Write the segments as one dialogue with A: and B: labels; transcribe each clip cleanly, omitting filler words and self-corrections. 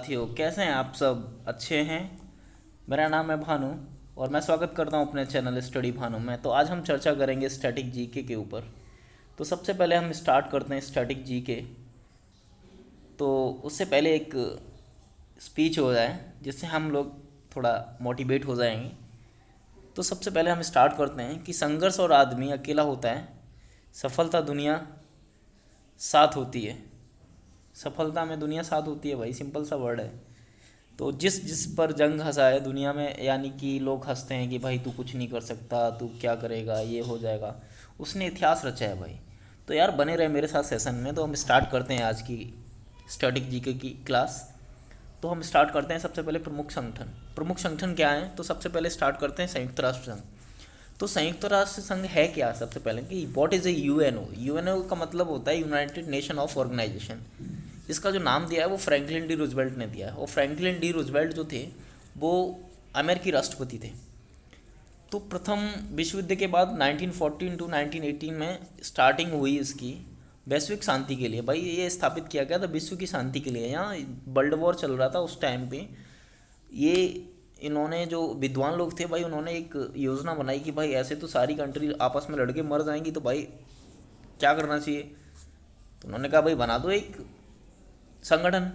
A: साथियों, कैसे हैं आप सब? अच्छे हैं। मेरा नाम है भानु और मैं स्वागत करता हूं अपने चैनल स्टडी भानु में। तो आज हम चर्चा करेंगे स्टैटिक जीके के ऊपर। तो सबसे पहले हम स्टार्ट करते हैं स्टैटिक जीके। तो उससे पहले एक स्पीच हो जाए जिससे हम लोग थोड़ा मोटिवेट हो जाएंगे। तो सबसे पहले हम स्टार्ट करते हैं कि संघर्ष और आदमी अकेला होता है, सफलता दुनिया साथ होती है। सफलता में दुनिया साथ होती है भाई, सिंपल सा वर्ड है। तो जिस जिस पर जंग हंसा है दुनिया में, यानी कि लोग हंसते हैं कि भाई तू कुछ नहीं कर सकता, तू क्या करेगा, ये हो जाएगा, उसने इतिहास रचा है भाई। तो यार बने रहे मेरे साथ सेशन में। तो हम स्टार्ट करते हैं आज की स्टैटिक जीके की क्लास। तो हम स्टार्ट करते हैं सबसे पहले प्रमुख संगठन। प्रमुख संगठन क्या है? तो सबसे पहले स्टार्ट करते हैं संयुक्त राष्ट्र संघ। तो संयुक्त राष्ट्र संघ है क्या? सबसे पहले कि what is a UNO. UNO का मतलब होता है यूनाइटेड नेशन ऑफ ऑर्गेनाइजेशन। इसका जो नाम दिया है वो फ्रैंकलिन डी रूजवेल्ट ने दिया है। और फ्रैंकलिन डी रूजवेल्ट जो थे वो अमेरिकी राष्ट्रपति थे। तो प्रथम विश्व युद्ध के बाद 1914 टू 1918 में स्टार्टिंग हुई इसकी वैश्विक शांति के लिए। भाई ये स्थापित किया गया था विश्व की शांति के लिए। यहाँ वर्ल्ड वॉर चल रहा था उस टाइम पे। ये इन्होंने जो विद्वान लोग थे भाई, उन्होंने एक योजना बनाई कि भाई ऐसे तो सारी कंट्री आपस में लड़के मर जाएंगी, तो भाई क्या करना चाहिए। तो उन्होंने कहा भाई बना दो एक संगठन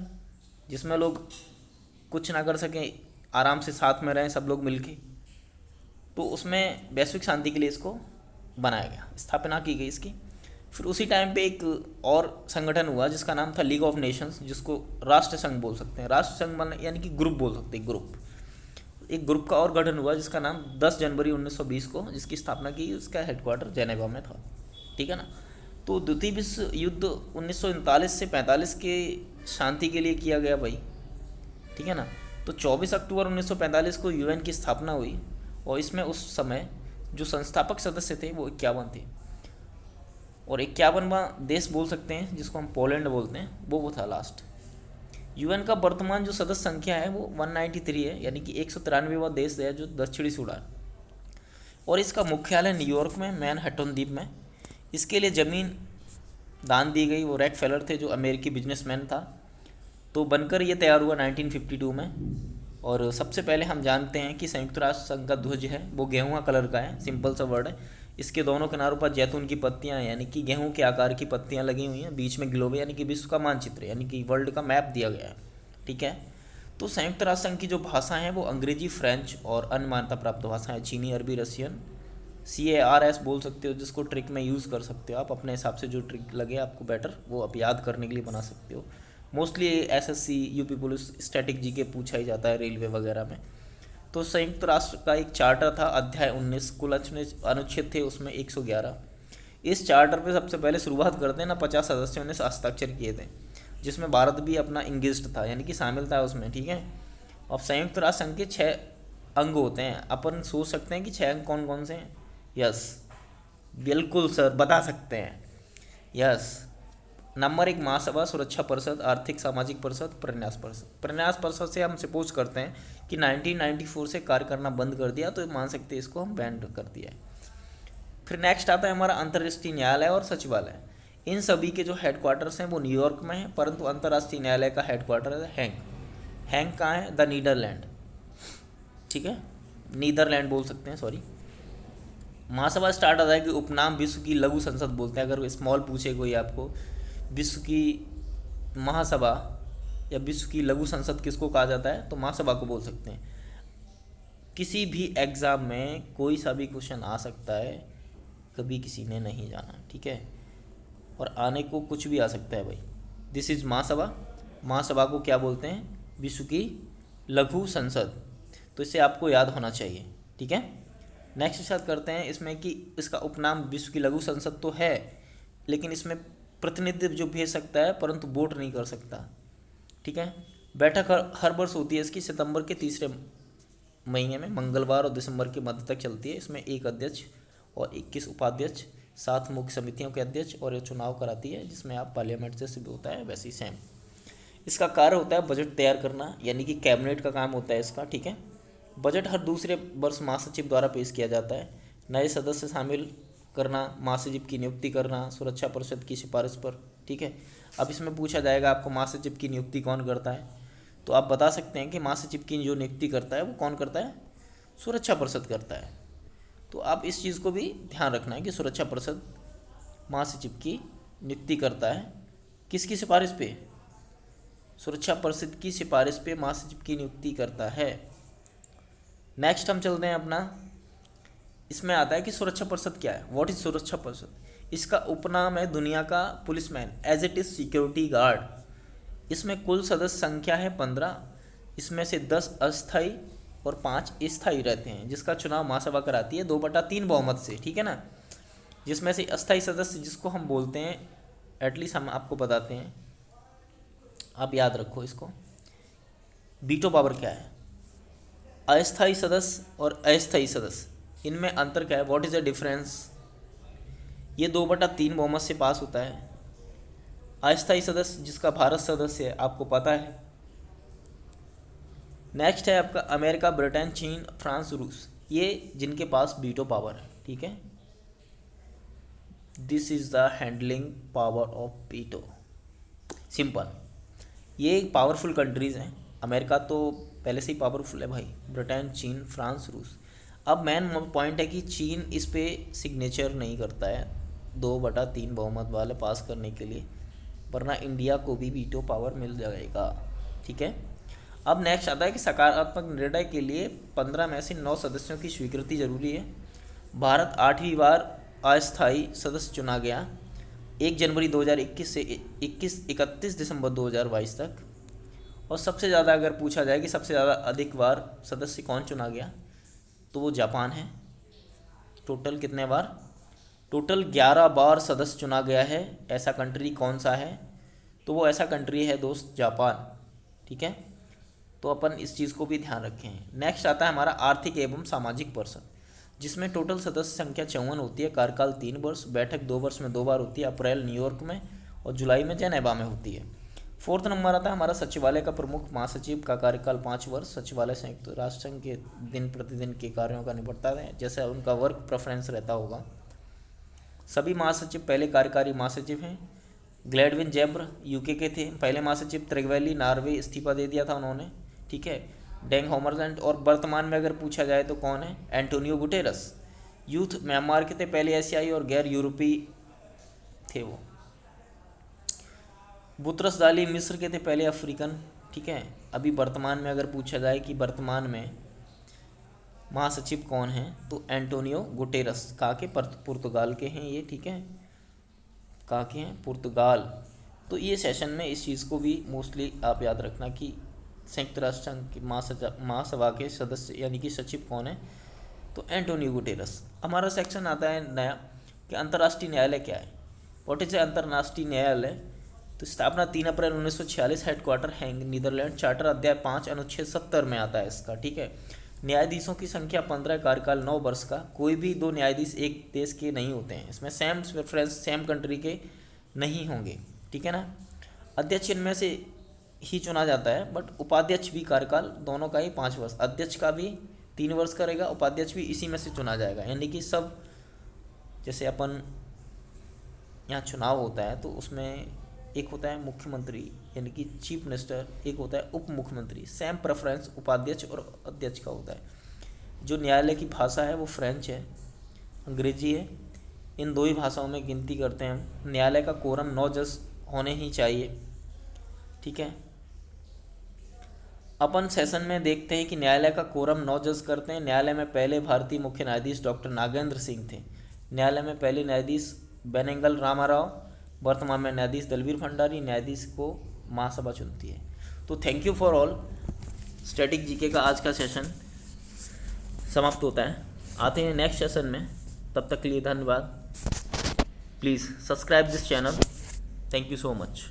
A: जिसमें लोग कुछ ना कर सकें, आराम से साथ में रहें सब लोग मिलके। तो उसमें वैश्विक शांति के लिए इसको बनाया गया, स्थापना की गई इसकी। फिर उसी टाइम पे एक और संगठन हुआ जिसका नाम था लीग ऑफ नेशंस, जिसको राष्ट्र संघ बोल सकते हैं। राष्ट्र संघ मान यानी कि ग्रुप बोल सकते हैं, ग्रुप। एक ग्रुप का और गठन हुआ जिसका नाम 10 जनवरी 1920 को जिसकी स्थापना की, उसका हेडक्वार्टर जेनेवा में था। ठीक है ना। तो द्वितीय विश्व युद्ध 1939 से 45 के शांति के लिए किया गया भाई। ठीक है ना। तो 24 अक्टूबर 1945 को यूएन की स्थापना हुई और इसमें उस समय जो संस्थापक सदस्य थे वो 51 थे। और 51वां देश बोल सकते हैं जिसको हम पोलैंड बोलते हैं, वो था लास्ट। यूएन का वर्तमान जो सदस्य संख्या है वो 193 है, यानी कि 193वां देश है जो दक्षिणी सूडान। और इसका मुख्यालय न्यूयॉर्क में मैनहट्टन द्वीप में। इसके लिए ज़मीन दान दी गई। वो रॉकफेलर थे जो अमेरिकी बिजनेसमैन था। तो बनकर ये तैयार हुआ 1952 में। और सबसे पहले हम जानते हैं कि संयुक्त राष्ट्र संघ का ध्वज है वो गेहूं कलर का है, सिंपल सा वर्ड है। इसके दोनों किनारों पर जैतून की पत्तियां हैं, यानी कि गेहूं के आकार की पत्तियां लगी हुई हैं। बीच में ग्लोब यानी कि विश्व का मानचित्र यानी कि वर्ल्ड का मैप दिया गया है। ठीक है। तो संयुक्त राष्ट्र संघ की जो भाषा है वो अंग्रेजी, फ्रेंच और अन्य मान्यता प्राप्त भाषाएं, चीनी, अरबी, रशियन, CARS बोल सकते हो, जिसको ट्रिक में यूज़ कर सकते हो आप अपने हिसाब से। जो ट्रिक लगे आपको बेटर वो आप याद करने के लिए बना सकते हो। Mostly SSC, UP police, static GK पूछा ही जाता है रेलवे वगैरह में। तो संयुक्त राष्ट्र का एक चार्टर था, अध्याय 19, कुल अनुच्छेद थे उसमें 111। इस चार्टर पे सबसे पहले शुरुआत करते हैं ना 50 सदस्यों ने हस्ताक्षर किए थे, जिसमें भारत भी अपना इंगेज्ड था, यानी कि शामिल था उसमें। ठीक है। अब संयुक्त राष्ट्र संघ के 6 अंग होते हैं। अपन सोच सकते हैं कि 6 अंग कौन कौन से हैं। यस, बिल्कुल सर, बता सकते हैं। यस। नंबर 1 महासभा, सुरक्षा परिषद, आर्थिक सामाजिक परिषद, प्रन्यास परिषद। प्रन्यास परिषद से हम सपोज करते हैं कि 1994 से कार्य करना बंद कर दिया, तो मान सकते हैं इसको हम बैंड कर दिया है। फिर नेक्स्ट आता है हमारा अंतर्राष्ट्रीय न्यायालय और सचिवालय। इन सभी के जो हेडक्वार्टर्स हैं वो न्यूयॉर्क में है, परंतु अंतर्राष्ट्रीय न्यायालय का हेडक्वार्टर है हैंग। हैंग कहाँ है? The Netherlands. ठीक है, नीदरलैंड बोल सकते हैं, सॉरी। महासभा स्टार्ट आता है कि उपनाम विश्व की लघु संसद बोलते हैं। अगर स्मॉल पूछे कोई आपको, विश्व की महासभा या विश्व की लघु संसद किसको कहा जाता है, तो महासभा को बोल सकते हैं। किसी भी एग्ज़ाम में कोई सा भी क्वेश्चन आ सकता है, कभी किसी ने नहीं जाना। ठीक है। और आने को कुछ भी आ सकता है भाई। दिस इज़ महासभा। महासभा को क्या बोलते हैं? विश्व की लघु संसद। तो इसे आपको याद होना चाहिए। ठीक है। नेक्स्ट स्टार्ट करते हैं इसमें कि इसका उपनाम विश्व की लघु संसद तो है, लेकिन इसमें प्रतिनिधित्व जो भेज सकता है परंतु वोट नहीं कर सकता। ठीक है। बैठक हर वर्ष होती है इसकी सितंबर के तीसरे महीने में, मंगलवार, और दिसंबर के मध्य तक चलती है। इसमें 1 अध्यक्ष और 21 उपाध्यक्ष, 7 मुख्य समितियों के अध्यक्ष, और ये चुनाव कराती है जिसमें आप पार्लियामेंट जैसे भी होता है वैसे ही सेम। इसका कार्य होता है बजट तैयार करना, यानी कि कैबिनेट का काम होता है इसका। ठीक है। बजट हर दूसरे वर्ष महासचिव द्वारा पेश किया जाता है। नए सदस्य शामिल करना, महासचिव की नियुक्ति करना सुरक्षा परिषद की सिफारिश पर। ठीक है। अब इसमें पूछा जाएगा आपको महासचिव की नियुक्ति कौन करता है, तो आप बता सकते हैं कि महासचिव की जो नियुक्ति करता है वो कौन करता है, सुरक्षा परिषद करता है। तो आप इस चीज़ को भी ध्यान रखना है कि सुरक्षा परिषद महासचिव की नियुक्ति करता है, किसकी सिफारिश पे, सुरक्षा परिषद की सिफारिश पे महासचिव की नियुक्ति करता है। नेक्स्ट हम चलते हैं अपना, इसमें आता है कि सुरक्षा परिषद क्या है, व्हाट इज सुरक्षा परिषद। इसका उपनाम है दुनिया का policeman, as it is security guard. इसमें कुल सदस्य संख्या है 15, इसमें से 10 अस्थायी और 5 स्थायी रहते हैं, जिसका चुनाव महासभा कराती है 2/3 बहुमत से, ठीक है ना। जिसमें से अस्थायी सदस्य जिसको हम बोलते हैं, एटलीस्ट हम आपको बताते हैं, आप याद रखो इसको, वीटो पावर क्या है, अस्थायी सदस्य और अस्थायी सदस्य, इनमें अंतर क्या है, व्हाट इज द डिफरेंस। ये 2/3 बहुमत से पास होता है। अस्थायी सदस्य जिसका भारत सदस्य है, आपको पता है। नेक्स्ट है आपका अमेरिका, ब्रिटेन, चीन, फ्रांस, रूस, ये जिनके पास वीटो पावर है, ठीक है। This is the handling power of veto, simple. ये पावरफुल कंट्रीज़ हैं। अमेरिका तो पहले से ही पावरफुल है भाई, ब्रिटेन, चीन, फ्रांस, रूस। अब मेन पॉइंट है कि चीन इस पे सिग्नेचर नहीं करता है 2/3 बहुमत वाले पास करने के लिए, वरना इंडिया को भी वीटो पावर मिल जाएगा, ठीक है। अब नेक्स्ट आता है कि सकारात्मक निर्णय के लिए 15 में से 9 सदस्यों की स्वीकृति जरूरी है। भारत 8वीं बार अस्थायी सदस्य चुना गया 1 जनवरी 2021 से 31 दिसंबर 2022 तक। और सबसे ज़्यादा अगर पूछा जाए कि सबसे ज़्यादा अधिक बार सदस्य कौन चुना गया, तो वो जापान है। टोटल कितने बार, टोटल 11 बार सदस्य चुना गया है। ऐसा कंट्री कौन सा है, तो वो ऐसा कंट्री है दोस्त जापान, ठीक है। तो अपन इस चीज़ को भी ध्यान रखें। नेक्स्ट आता है हमारा आर्थिक एवं सामाजिक परिषद, जिसमें टोटल सदस्य संख्या 54 होती है। कार्यकाल 3 वर्ष, बैठक 2 वर्ष में 2 बार होती है, अप्रैल न्यूयॉर्क में और जुलाई में जेनेवा में होती है। 4th नंबर आता है हमारा सचिवालय का प्रमुख महासचिव का कार्यकाल 5 वर्ष। सचिवालय संयुक्त राष्ट्र संघ के दिन प्रतिदिन के कार्यों का निपटता है, जैसे उनका वर्क प्रेफरेंस रहता होगा। सभी महासचिव पहले कार्यकारी महासचिव हैं। ग्लैडविन जेब्र यूके के थे पहले महासचिव। त्रिगवेली नॉर्वे, इस्तीफा दे दिया था उन्होंने, ठीक है। डेंग होमरजेंट, और वर्तमान में अगर पूछा जाए तो कौन है, एंटोनियो गुटेरस। यूथ म्यांमार के थे पहले एशियाई और गैर यूरोपीय थे वो। बुतरस दाली मिस्र के थे पहले अफ्रीकन, ठीक है। अभी वर्तमान में अगर पूछा जाए कि वर्तमान में महासचिव कौन है, तो एंटोनियो गुटेरस, कहाँ के, पुर्तगाल के हैं ये, ठीक है। कहाँ के हैं, पुर्तगाल। तो ये सेशन में इस चीज़ को भी मोस्टली आप याद रखना कि संयुक्त राष्ट्र संघ की महासभा के सदस्य यानी कि सचिव कौन है, तो एंटोनियो गुटेरस। हमारा सेक्शन आता है नया कि अंतर्राष्ट्रीय न्यायालय क्या है, व्हाट इज अंतर्राष्ट्रीय न्यायालय। तो स्थापना 3 अप्रैल 1946, हेडक्वार्टर हैंग, नीदरलैंड। चार्टर अध्याय 5 अनुच्छेद 70 में आता है इसका, ठीक है। न्यायाधीशों की संख्या 15, कार्यकाल 9 वर्ष का। कोई भी 2 न्यायाधीश एक देश के नहीं होते हैं, इसमें सेम प्रेफरेंस सेम कंट्री के नहीं होंगे, ठीक है ना। अध्यक्ष इनमें से ही चुना जाता है, बट उपाध्यक्ष भी कार्यकाल दोनों का ही 5 वर्ष। अध्यक्ष का भी 3 वर्ष करेगा, उपाध्यक्ष भी इसी में से चुना जाएगा। यानी कि सब, जैसे अपन यहाँ चुनाव होता है तो उसमें एक होता है मुख्यमंत्री यानी कि चीफ मिनिस्टर, एक होता है उप मुख्यमंत्री। सेम प्रेफरेंस उपाध्यक्ष और अध्यक्ष का होता है। जो न्यायालय की भाषा है वो फ्रेंच है, अंग्रेजी है। इन 2 ही भाषाओं में गिनती करते हैं। न्यायालय का कोरम 9 जज होने ही चाहिए, ठीक है। अपन सेशन में देखते हैं कि न्यायालय का कोरम 9 जज करते हैं। न्यायालय में पहले भारतीय मुख्य न्यायाधीश डॉक्टर नागेंद्र सिंह थे। न्यायालय में पहले न्यायाधीश बेनेगल रामाराव, वर्तमान में न्यायाधीश दलवीर भंडारी। न्यायाधीश को महासभा चुनती है। तो thank you for all. Static GK का आज का सेशन समाप्त होता है। आते हैं नेक्स्ट सेशन में, तब तक के लिए धन्यवाद। Please subscribe this channel. Thank you so much.